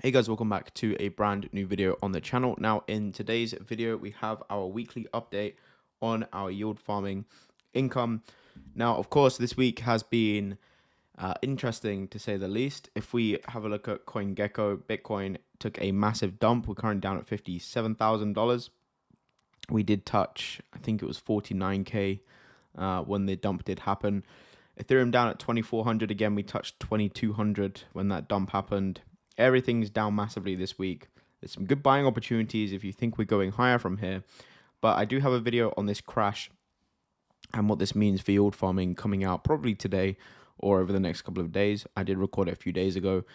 Hey guys, welcome back to a brand new video on the channel. Now in today's video, we have our weekly update on our yield farming income. Now, of course, this week has been interesting to say the least. If we have a look at CoinGecko, Bitcoin took a massive dump. We're currently down at $57,000. We did touch, I think it was 49K when the dump did happen. Ethereum down at 2,400 again. We touched 2,200 when that dump happened. Everything's down massively this week. There's some good buying opportunities if you think we're going higher from here. But I do have a video on this crash and what this means for yield farming coming out probably today or over the next couple of days. I did record it a few days ago.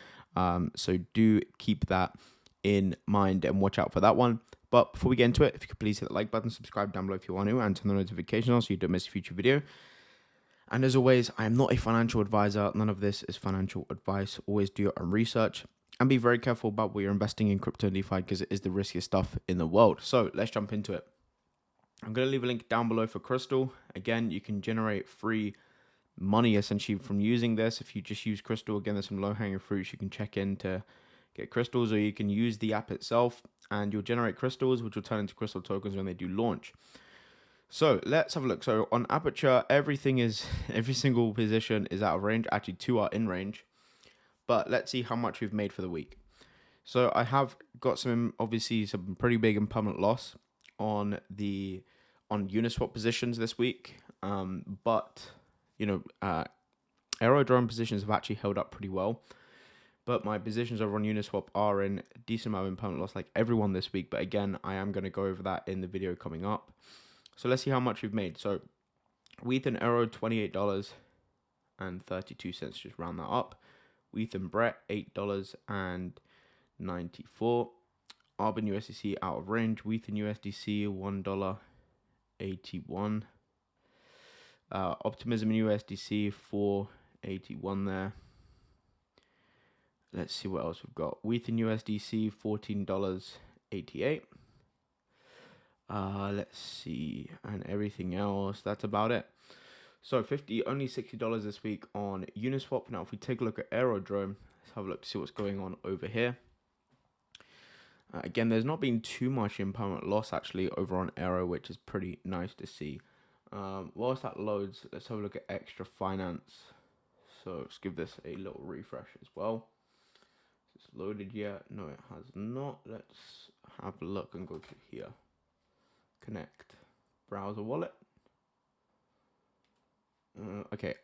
So do keep that in mind and watch out for that one. But before we get into it, if you could please hit the like button, subscribe down below if you want to, and turn the notifications on so you don't miss a future video. And as always, I am not a financial advisor. None of this is financial advice. Always do your own research. And be very careful about what you're investing in crypto and DeFi because it is the riskiest stuff in the world. So let's jump into it. I'm going to leave a link down below for Crystal. Again, you can generate free money essentially from using this. If you just use Crystal, again, there's some low-hanging fruits you can check in to get crystals, or you can use the app itself and you'll generate crystals, which will turn into crystal tokens when they do launch. So let's have a look. So on Aperture, every single position is out of range. Actually, two are in range. But let's see how much we've made for the week. So I have got some pretty big and permanent loss on Uniswap positions this week. But Aerodrome positions have actually held up pretty well. But my positions over on Uniswap are in a decent amount of permanent loss, like everyone this week. But again, I am going to go over that in the video coming up. So let's see how much we've made. So WETH and Aero, $28.32, just round that up. WETH and Brett, $8.94. Arbin USDC out of range. WETH and USDC, $1.81. Optimism and USDC, $4.81 there. Let's see what else we've got. WETH and USDC, $14.88. Let's see, and everything else, that's about it. So only $60 this week on Uniswap. Now, if we take a look at Aerodrome, let's have a look to see what's going on over here. Again, there's not been too much impermanent loss actually over on Aero, which is pretty nice to see. Whilst that loads, let's have a look at Extra Finance. So let's give this a little refresh as well. Is this loaded yet? No, it has not. Let's have a look and go to here. Connect. Browser wallet. Okay,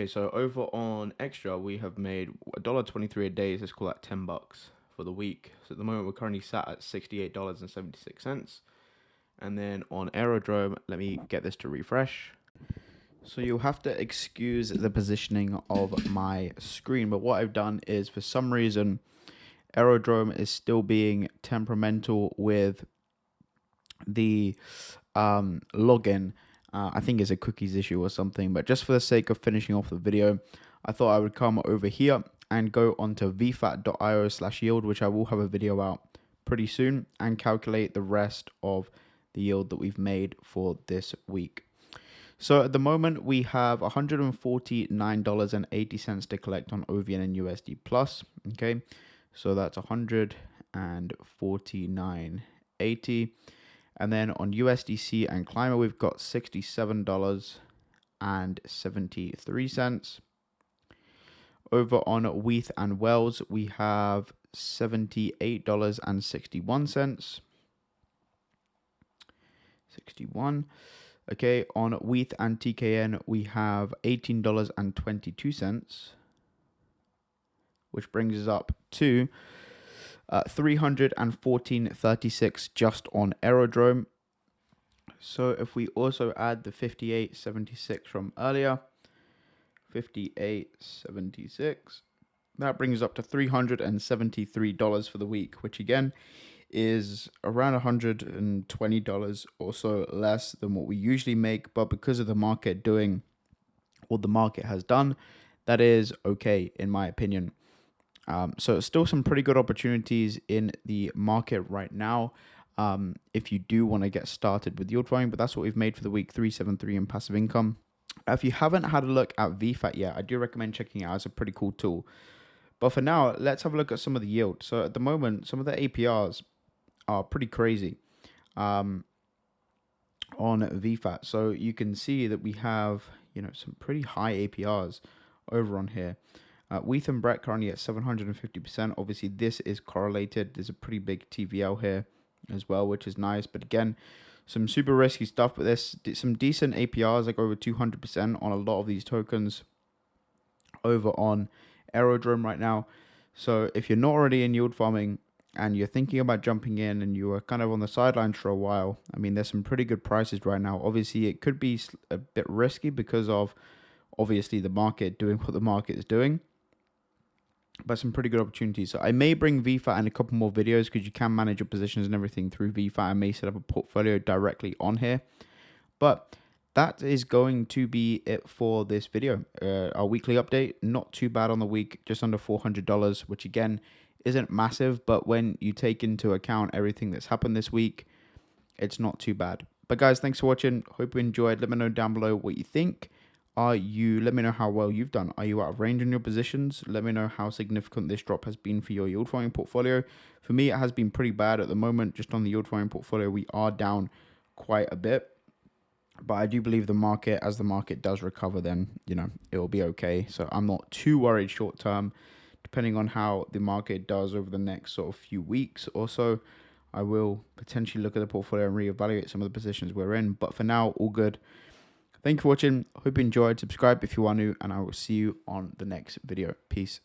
so over on Extra, we have made $1.23 a day. So let's call that $10 for the week. So at the moment, we're currently sat at $68.76. And then on Aerodrome, let me get this to refresh. So you'll have to excuse the positioning of my screen. But what I've done is, for some reason, Aerodrome is still being temperamental with the login. I think it's a cookies issue or something, but just for the sake of finishing off the video, I thought I would come over here and go onto vfat.io/yield, which I will have a video out pretty soon, and calculate the rest of the yield that we've made for this week. So at the moment, we have $149.80 to collect on OVN and USD Plus. Okay, so that's $149.80. And then on USDC and Climber, we've got $67.73. Over on WETH and Wells, we have $78.61. 61. Okay, on WETH and TKN, we have $18.22, which brings us up to $314.36 just on Aerodrome. So if we also add the $58.76 from earlier, $58.76, that brings us up to $373 for the week, which again is around $120 or so less than what we usually make. But because of the market doing what the market has done, that is okay in my opinion. So still some pretty good opportunities in the market right now if you do want to get started with yield farming. But that's what we've made for the week, 373 in passive income. If you haven't had a look at VFAT yet, I do recommend checking it out. It's a pretty cool tool. But for now, let's have a look at some of the yield. So at the moment, some of the APRs are pretty crazy on VFAT. So you can see that we have, some pretty high APRs over on here. Wheat and Brett currently at 750%. Obviously, this is correlated. There's a pretty big TVL here as well, which is nice. But again, some super risky stuff. But there's some decent APRs, like over 200% on a lot of these tokens over on Aerodrome right now. So if you're not already in yield farming and you're thinking about jumping in and you are kind of on the sidelines for a while, I mean, there's some pretty good prices right now. Obviously, it could be a bit risky because of obviously the market doing what the market is doing, but some pretty good opportunities. So I may bring VFAT in a couple more videos because you can manage your positions and everything through VFAT. I may set up a portfolio directly on here. But that is going to be it for this video. Our weekly update, not too bad on the week, just under $400, which again isn't massive, but when you take into account everything that's happened this week, it's not too bad. But guys, thanks for watching. Hope you enjoyed. Let me know down below what you think. Let me know how well you've done. Are you out of range in your positions? Let me know how significant this drop has been for your yield farming portfolio. For me, it has been pretty bad at the moment. Just on the yield farming portfolio, we are down quite a bit. But I do believe the market, as the market does recover, then, it will be okay. So I'm not too worried short term. Depending on how the market does over the next sort of few weeks or so, I will potentially look at the portfolio and reevaluate some of the positions we're in. But for now, all good. Thank you for watching. Hope you enjoyed. Subscribe if you are new, and I will see you on the next video. Peace.